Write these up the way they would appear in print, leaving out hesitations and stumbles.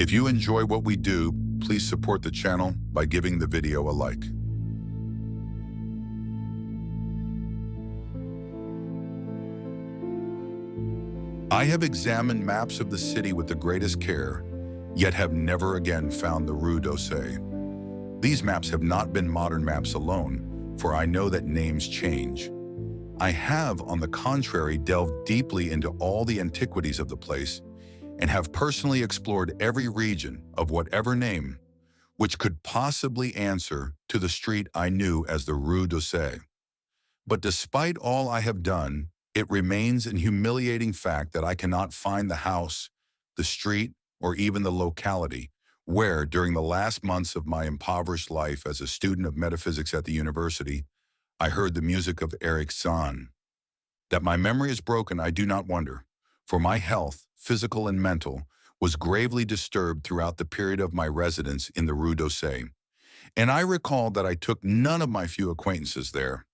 If you enjoy what we do, please support the channel by giving the video a like. I have examined maps of the city with the greatest care, yet have never again found the Rue d'Orsay. These maps have not been modern maps alone, for I know that names change. I have, on the contrary, delved deeply into all the antiquities of the place and have personally explored every region of whatever name which could possibly answer to the street I knew as the Rue d'Orsay. But despite all I have done, it remains an humiliating fact that I cannot find the house, the street, or even the locality where, during the last months of my impoverished life as a student of metaphysics at the university, I heard the music of Erich Zann. That my memory is broken, I do not wonder, for my health, physical and mental, was gravely disturbed throughout the period of my residence in the Rue d'Orsay, and I recall that I took none of my few acquaintances there.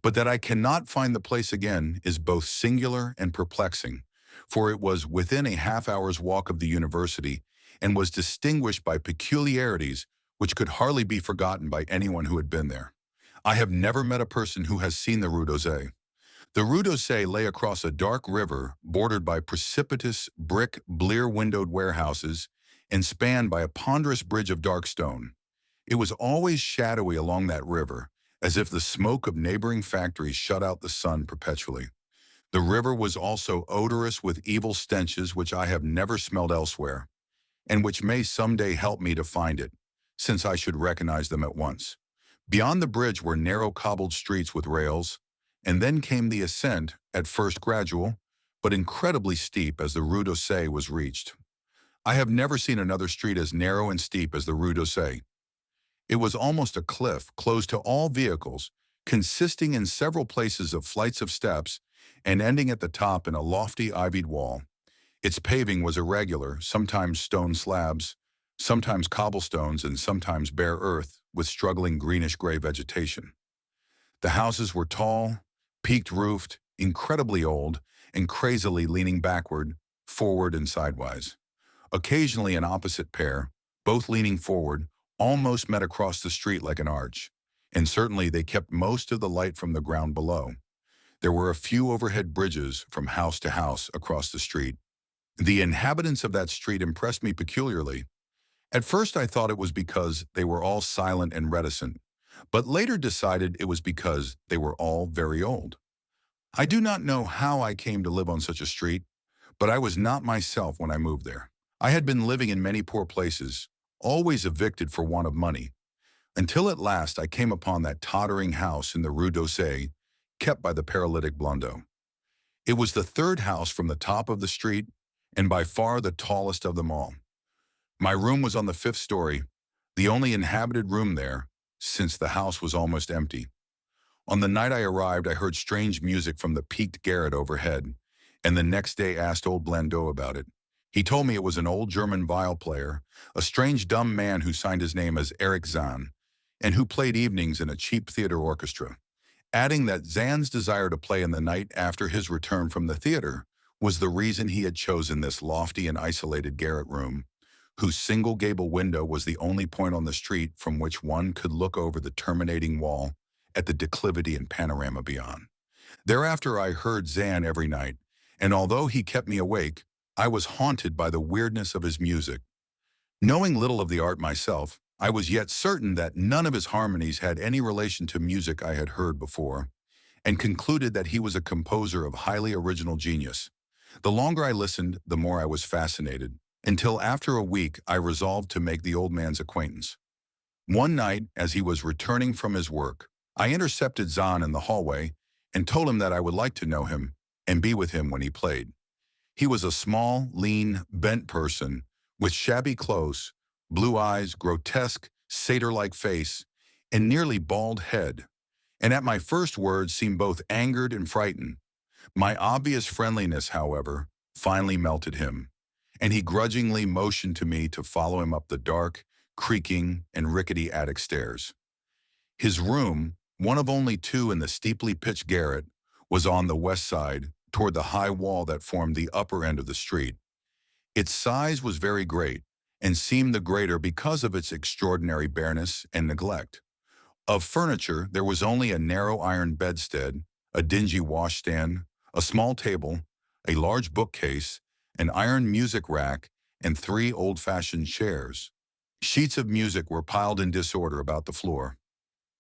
But that I cannot find the place again is both singular and perplexing, for it was within a half-hour's walk of the university and was distinguished by peculiarities which could hardly be forgotten by anyone who had been there. I have never met a person who has seen the Rue d'Orsay. The Rue d'Orsay lay across a dark river bordered by precipitous brick, blear-windowed warehouses and spanned by a ponderous bridge of dark stone. It was always shadowy along that river, as if the smoke of neighboring factories shut out the sun perpetually. The river was also odorous with evil stenches which I have never smelled elsewhere, and which may someday help me to find it, since I should recognize them at once. Beyond the bridge were narrow cobbled streets with rails, and then came the ascent, at first gradual, but incredibly steep as the Rue d'Orsay was reached. I have never seen another street as narrow and steep as the Rue d'Orsay. It was almost a cliff, closed to all vehicles, consisting in several places of flights of steps and ending at the top in a lofty ivied wall. Its paving was irregular, sometimes stone slabs, sometimes cobblestones, and sometimes bare earth with struggling greenish-gray vegetation. The houses were tall, peaked-roofed, incredibly old, and crazily leaning backward, forward, and sidewise. Occasionally an opposite pair, both leaning forward, almost met across the street like an arch, and certainly they kept most of the light from the ground below. There were a few overhead bridges from house to house across the street. The inhabitants of that street impressed me peculiarly. At first I thought it was because they were all silent and reticent, but later decided it was because they were all very old. I do not know how I came to live on such a street, but I was not myself when I moved there. I had been living in many poor places, always evicted for want of money, until at last I came upon that tottering house in the Rue d'Orsay, kept by the paralytic Blondeau. It was the third house from the top of the street, and by far the tallest of them all. My room was on the 5th story, the only inhabited room there, since the house was almost empty. On the night I arrived, I heard strange music from the peaked garret overhead, and the next day asked old Blondeau about it. He told me it was an old German viol player, a strange dumb man who signed his name as Erich Zann, and who played evenings in a cheap theater orchestra, adding that Zann's desire to play in the night after his return from the theater was the reason he had chosen this lofty and isolated garret room, whose single gable window was the only point on the street from which one could look over the terminating wall at the declivity and panorama beyond. Thereafter I heard Zann every night, and although he kept me awake, I was haunted by the weirdness of his music. Knowing little of the art myself, I was yet certain that none of his harmonies had any relation to music I had heard before, and concluded that he was a composer of highly original genius. The longer I listened, the more I was fascinated, until after a week I resolved to make the old man's acquaintance. One night, as he was returning from his work, I intercepted Zann in the hallway and told him that I would like to know him and be with him when he played. He was a small, lean, bent person with shabby clothes, blue eyes, grotesque, satyr-like face, and nearly bald head, and at my first words seemed both angered and frightened. My obvious friendliness, however, finally melted him, and he grudgingly motioned to me to follow him up the dark, creaking, and rickety attic stairs. His room, one of only 2 in the steeply pitched garret, was on the west side, toward the high wall that formed the upper end of the street. Its size was very great, and seemed the greater because of its extraordinary bareness and neglect. Of furniture, there was only a narrow iron bedstead, a dingy washstand, a small table, a large bookcase, an iron music rack, and 3 old-fashioned chairs. Sheets of music were piled in disorder about the floor.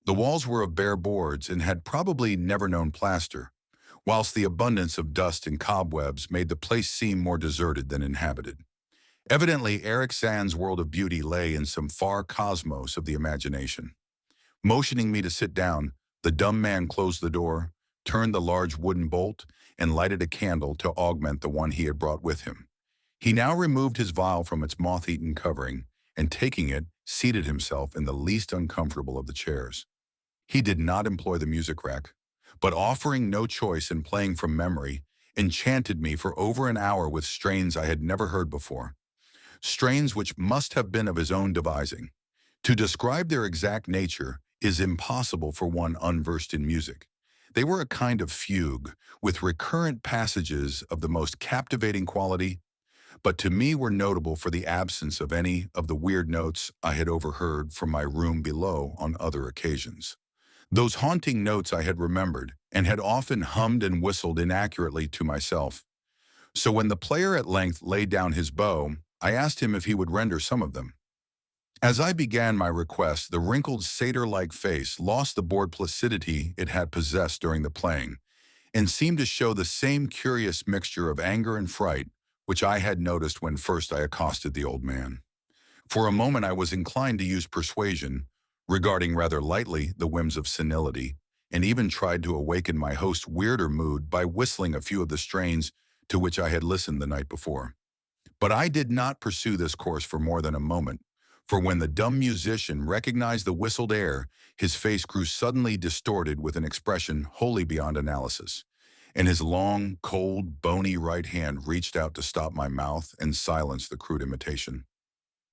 The walls were of bare boards and had probably never known plaster, whilst the abundance of dust and cobwebs made the place seem more deserted than inhabited. Evidently, Erich Zann's world of beauty lay in some far cosmos of the imagination. Motioning me to sit down, the dumb man closed the door, turned the large wooden bolt, and lighted a candle to augment the one he had brought with him. He now removed his vial from its moth-eaten covering, and taking it, seated himself in the least uncomfortable of the chairs. He did not employ the music rack, but offering no choice in playing from memory, enchanted me for over an hour with strains I had never heard before, strains which must have been of his own devising. To describe their exact nature is impossible for one unversed in music. They were a kind of fugue, with recurrent passages of the most captivating quality, but to me were notable for the absence of any of the weird notes I had overheard from my room below on other occasions. Those haunting notes I had remembered, and had often hummed and whistled inaccurately to myself. So when the player at length laid down his bow, I asked him if he would render some of them. As I began my request, the wrinkled satyr-like face lost the bored placidity it had possessed during the playing, and seemed to show the same curious mixture of anger and fright which I had noticed when first I accosted the old man. For a moment I was inclined to use persuasion, regarding rather lightly the whims of senility, and even tried to awaken my host's weirder mood by whistling a few of the strains to which I had listened the night before. But I did not pursue this course for more than a moment, for when the dumb musician recognized the whistled air, his face grew suddenly distorted with an expression wholly beyond analysis, and his long, cold, bony right hand reached out to stop my mouth and silence the crude imitation.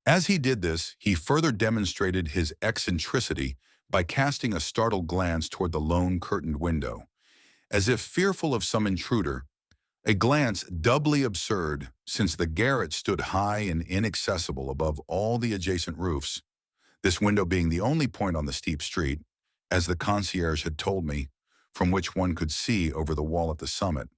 As he did this, he further demonstrated his eccentricity by casting a startled glance toward the lone curtained window, as if fearful of some intruder, a glance doubly absurd since the garret stood high and inaccessible above all the adjacent roofs, this window being the only point on the steep street, as the concierge had told me, from which one could see over the wall at the summit.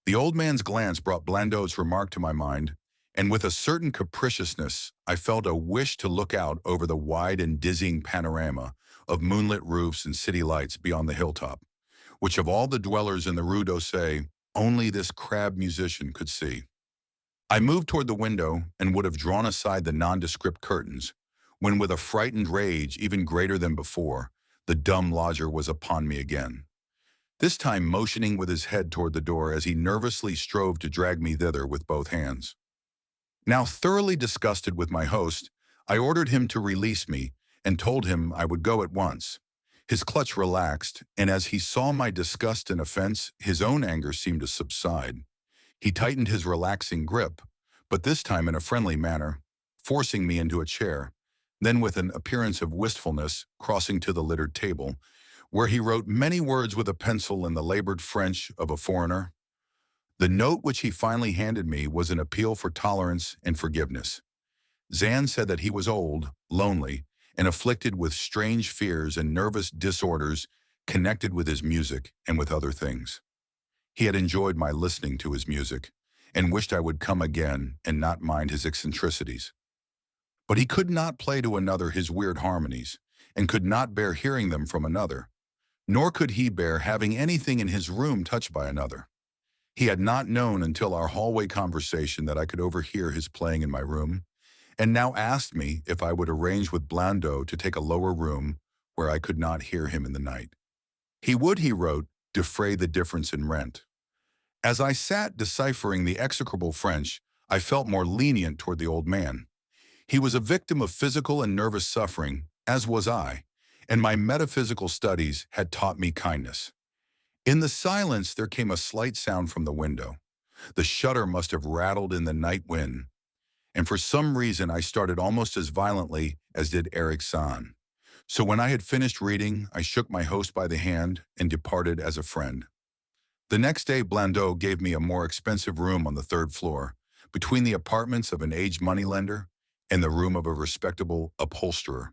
The old man's glance brought Blandot's remark to my mind, and with a certain capriciousness, I felt a wish to look out over the wide and dizzying panorama of moonlit roofs and city lights beyond the hilltop, which of all the dwellers in the Rue d'Orsay, only this crabbed musician could see. I moved toward the window and would have drawn aside the nondescript curtains, when with a frightened rage even greater than before, the dumb lodger was upon me again, this time motioning with his head toward the door as he nervously strove to drag me thither with both hands. Now thoroughly disgusted with my host, I ordered him to release me and told him I would go at once. His clutch relaxed, and as he saw my disgust and offense, his own anger seemed to subside. He tightened his relaxing grip, but this time in a friendly manner, forcing me into a chair, then with an appearance of wistfulness, crossing to the littered table, where he wrote many words with a pencil in the labored French of a foreigner. The note which he finally handed me was an appeal for tolerance and forgiveness. Zann said that he was old, lonely, and afflicted with strange fears and nervous disorders connected with his music and with other things. He had enjoyed my listening to his music, and wished I would come again and not mind his eccentricities. But he could not play to another his weird harmonies, and could not bear hearing them from another, nor could he bear having anything in his room touched by another. He had not known until our hallway conversation that I could overhear his playing in my room, and now asked me if I would arrange with Blondeau to take a lower room where I could not hear him in the night. He would, he wrote, defray the difference in rent. As I sat deciphering the execrable French, I felt more lenient toward the old man. He was a victim of physical and nervous suffering, as was I, and my metaphysical studies had taught me kindness. In the silence, there came a slight sound from the window. The shutter must have rattled in the night wind, and for some reason I started almost as violently as did Erich Zann. So when I had finished reading, I shook my host by the hand and departed as a friend. The next day, Blondeau gave me a more expensive room on the 3rd floor, between the apartments of an aged moneylender in the room of a respectable upholsterer.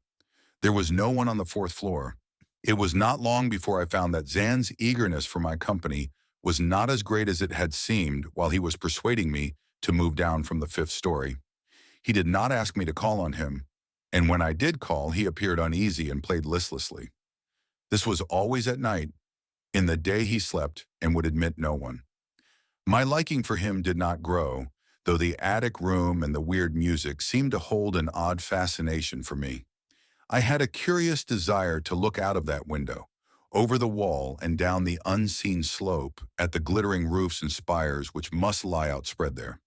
There was no one on the fourth floor. It was not long before I found that Zann's eagerness for my company was not as great as it had seemed while he was persuading me to move down from the fifth story. He did not ask me to call on him, and when I did call, he appeared uneasy and played listlessly. This was always at night. In the day he slept and would admit no one. My liking for him did not grow, though the attic room and the weird music seemed to hold an odd fascination for me. I had a curious desire to look out of that window, over the wall and down the unseen slope at the glittering roofs and spires which must lie outspread there.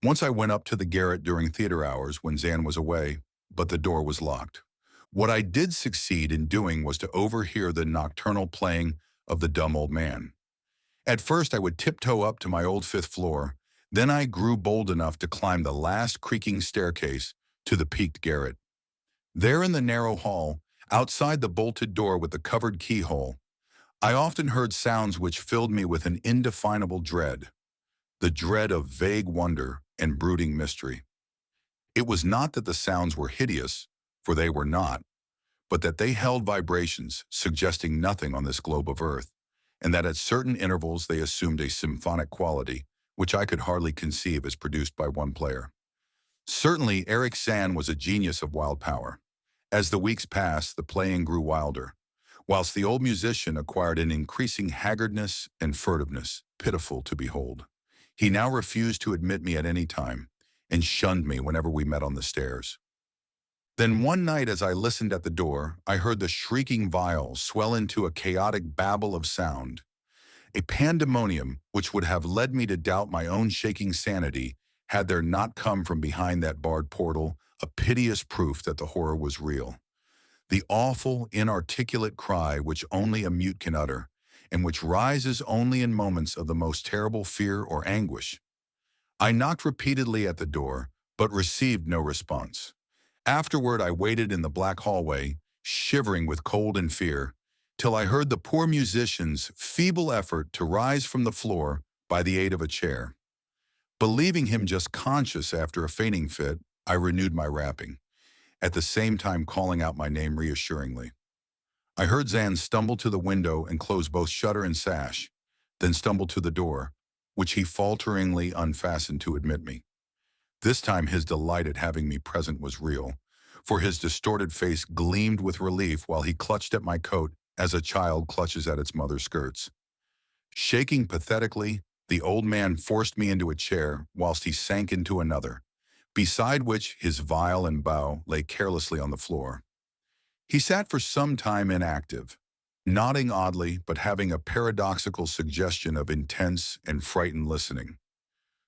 Once I went up to the garret during theater hours when Zann was away, but the door was locked. What I did succeed in doing was to overhear the nocturnal playing of the dumb old man. At first I would tiptoe up to my old fifth floor, then I grew bold enough to climb the last creaking staircase to the peaked garret. There in the narrow hall, outside the bolted door with the covered keyhole, I often heard sounds which filled me with an indefinable dread, the dread of vague wonder and brooding mystery. It was not that the sounds were hideous, for they were not, but that they held vibrations suggesting nothing on this globe of earth, and that at certain intervals they assumed a symphonic quality, which I could hardly conceive as produced by one player. Certainly, Erich Zann was a genius of wild power. As the weeks passed, the playing grew wilder, whilst the old musician acquired an increasing haggardness and furtiveness, pitiful to behold. He now refused to admit me at any time, and shunned me whenever we met on the stairs. Then one night as I listened at the door, I heard the shrieking viol swell into a chaotic babble of sound, a pandemonium which would have led me to doubt my own shaking sanity had there not come from behind that barred portal a piteous proof that the horror was real. The awful, inarticulate cry which only a mute can utter, and which rises only in moments of the most terrible fear or anguish. I knocked repeatedly at the door, but received no response. Afterward, I waited in the black hallway, shivering with cold and fear, till I heard the poor musician's feeble effort to rise from the floor by the aid of a chair. Believing him just conscious after a fainting fit, I renewed my rapping, at the same time calling out my name reassuringly. I heard Zann stumble to the window and close both shutter and sash, then stumble to the door, which he falteringly unfastened to admit me. This time his delight at having me present was real, for his distorted face gleamed with relief while he clutched at my coat as a child clutches at its mother's skirts. Shaking pathetically, the old man forced me into a chair whilst he sank into another, beside which his viol and bow lay carelessly on the floor. He sat for some time inactive, nodding oddly but having a paradoxical suggestion of intense and frightened listening.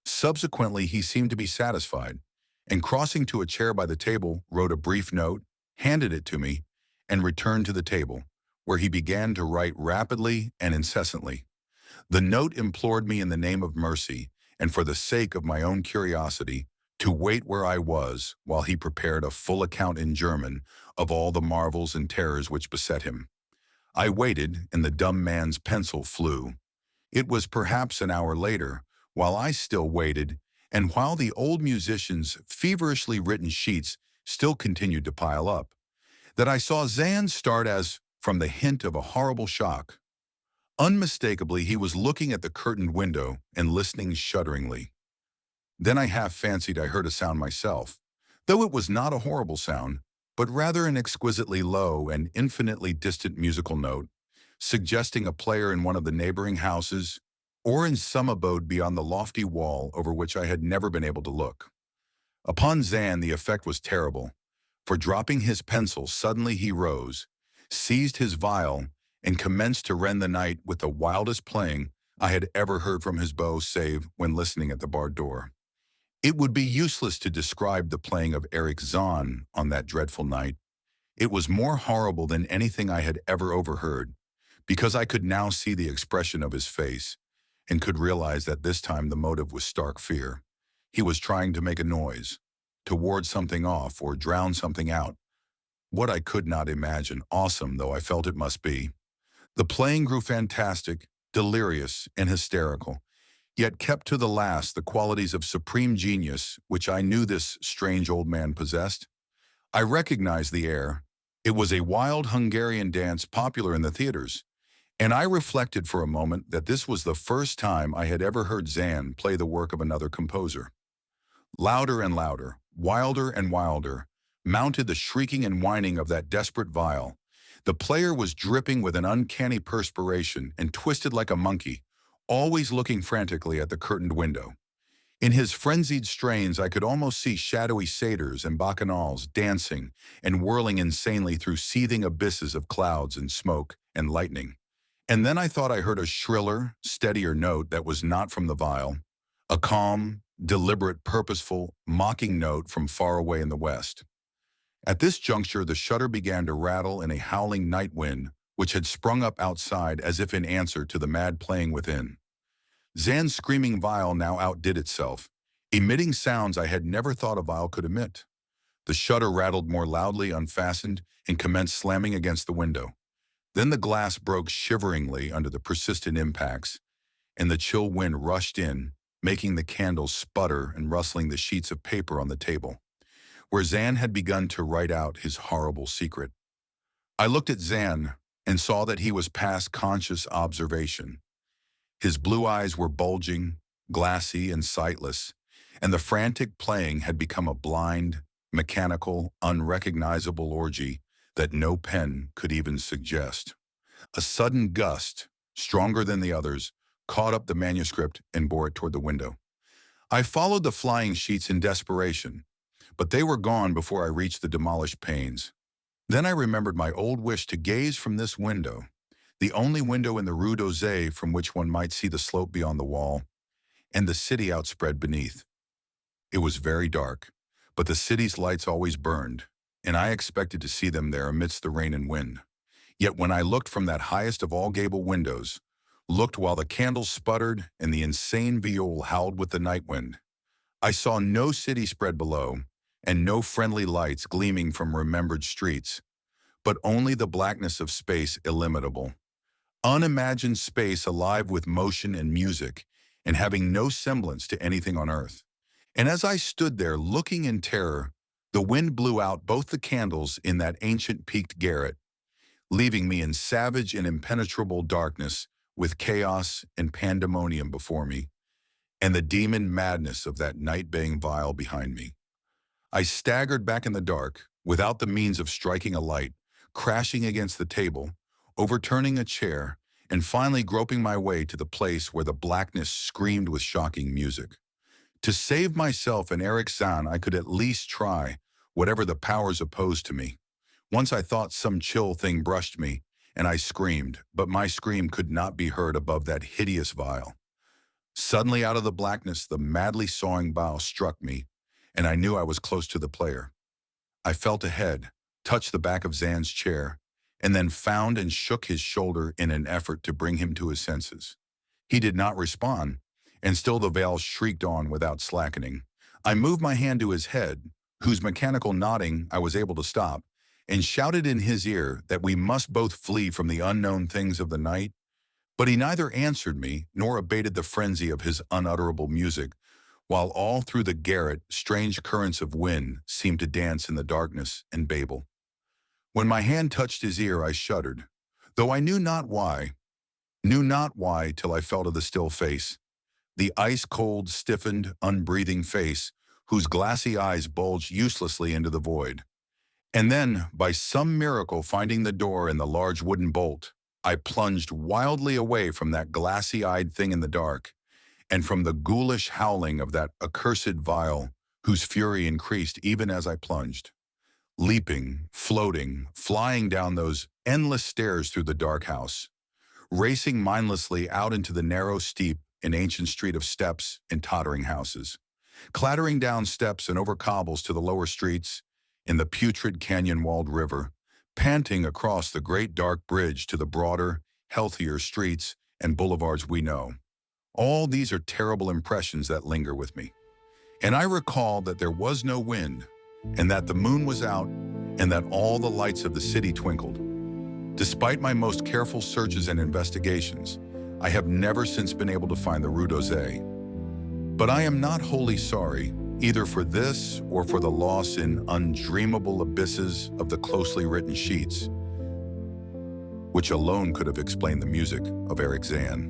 Subsequently, he seemed to be satisfied, and crossing to a chair by the table, wrote a brief note, handed it to me, and returned to the table, where he began to write rapidly and incessantly. The note implored me in the name of mercy, and for the sake of my own curiosity, to wait where I was while he prepared a full account in German of all the marvels and terrors which beset him. I waited, and the dumb man's pencil flew. It was perhaps an hour later, while I still waited, and while the old musician's feverishly written sheets still continued to pile up, that I saw Zann start as from the hint of a horrible shock. Unmistakably, he was looking at the curtained window and listening shudderingly. Then I half fancied I heard a sound myself, though it was not a horrible sound, but rather an exquisitely low and infinitely distant musical note, suggesting a player in one of the neighboring houses or in some abode beyond the lofty wall over which I had never been able to look. Upon Zann the effect was terrible, for dropping his pencil suddenly he rose, seized his viol, and commenced to rend the night with the wildest playing I had ever heard from his bow save when listening at the barred door. It would be useless to describe the playing of Erich Zann on that dreadful night. It was more horrible than anything I had ever overheard, because I could now see the expression of his face, and could realize that this time the motive was stark fear. He was trying to make a noise, to ward something off or drown something out. What I could not imagine, awesome though I felt it must be. The playing grew fantastic, delirious, and hysterical. yet kept to the last the qualities of supreme genius which I knew this strange old man possessed. I recognized the air. It was a wild Hungarian dance popular in the theaters, and I reflected for a moment that this was the first time I had ever heard Zann play the work of another composer. Louder and louder, wilder and wilder, mounted the shrieking and whining of that desperate viol. The player was dripping with an uncanny perspiration and twisted like a monkey, always looking frantically at the curtained window. In his frenzied strains, I could almost see shadowy satyrs and bacchanals dancing and whirling insanely through seething abysses of clouds and smoke and lightning. And then I thought I heard a shriller, steadier note that was not from the viol, a calm, deliberate, purposeful, mocking note from far away in the west. At this juncture, the shutter began to rattle in a howling night wind, which had sprung up outside as if in answer to the mad playing within. Zann's screaming viol now outdid itself, emitting sounds I had never thought a viol could emit. The shutter rattled more loudly, unfastened, and commenced slamming against the window. Then the glass broke shiveringly under the persistent impacts, and the chill wind rushed in, making the candles sputter and rustling the sheets of paper on the table, where Zann had begun to write out his horrible secret. I looked at Zann and saw that he was past conscious observation. His blue eyes were bulging, glassy, and sightless, and the frantic playing had become a blind, mechanical, unrecognizable orgy that no pen could even suggest. A sudden gust, stronger than the others, caught up the manuscript and bore it toward the window. I followed the flying sheets in desperation, but they were gone before I reached the demolished panes. Then I remembered my old wish to gaze from this window, the only window in the Rue d'Orsay from which one might see the slope beyond the wall, and the city outspread beneath. It was very dark, but the city's lights always burned, and I expected to see them there amidst the rain and wind. Yet when I looked from that highest of all gable windows, looked while the candles sputtered and the insane viol howled with the night wind, I saw no city spread below, and no friendly lights gleaming from remembered streets, but only the blackness of space illimitable. Unimagined space alive with motion and music, and having no semblance to anything on earth. And as I stood there looking in terror, the wind blew out both the candles in that ancient peaked garret, leaving me in savage and impenetrable darkness with chaos and pandemonium before me, and the demon madness of that night-baying viol behind me. I staggered back in the dark, without the means of striking a light, crashing against the table, overturning a chair, and finally groping my way to the place where the blackness screamed with shocking music. To save myself and Erich Zann, I could at least try, whatever the powers opposed to me. Once I thought some chill thing brushed me, and I screamed, but my scream could not be heard above that hideous viol. Suddenly out of the blackness, the madly sawing bow struck me, and I knew I was close to the player. I felt ahead, touched the back of Zann's chair, and then found and shook his shoulder in an effort to bring him to his senses. He did not respond, and still the viol shrieked on without slackening. I moved my hand to his head, whose mechanical nodding I was able to stop, and shouted in his ear that we must both flee from the unknown things of the night. But he neither answered me nor abated the frenzy of his unutterable music, while all through the garret strange currents of wind seemed to dance in the darkness and babble. When my hand touched his ear, I shuddered, though I knew not why till I felt of the still face, the ice-cold, stiffened, unbreathing face, whose glassy eyes bulged uselessly into the void. And then, by some miracle finding the door and the large wooden bolt, I plunged wildly away from that glassy-eyed thing in the dark, and from the ghoulish howling of that accursed viol, whose fury increased even as I plunged. Leaping, floating, flying down those endless stairs through the dark house, racing mindlessly out into the narrow, steep, and ancient street of steps and tottering houses, clattering down steps and over cobbles to the lower streets, in the putrid canyon-walled river, panting across the great dark bridge to the broader, healthier streets and boulevards we know. All these are terrible impressions that linger with me. And I recall that there was no wind, and that the moon was out, and that all the lights of the city twinkled. Despite my most careful searches and investigations, I have never since been able to find the Rue d'Orsay. But I am not wholly sorry, either for this or for the loss in undreamable abysses of the closely written sheets, which alone could have explained the music of Erich Zann.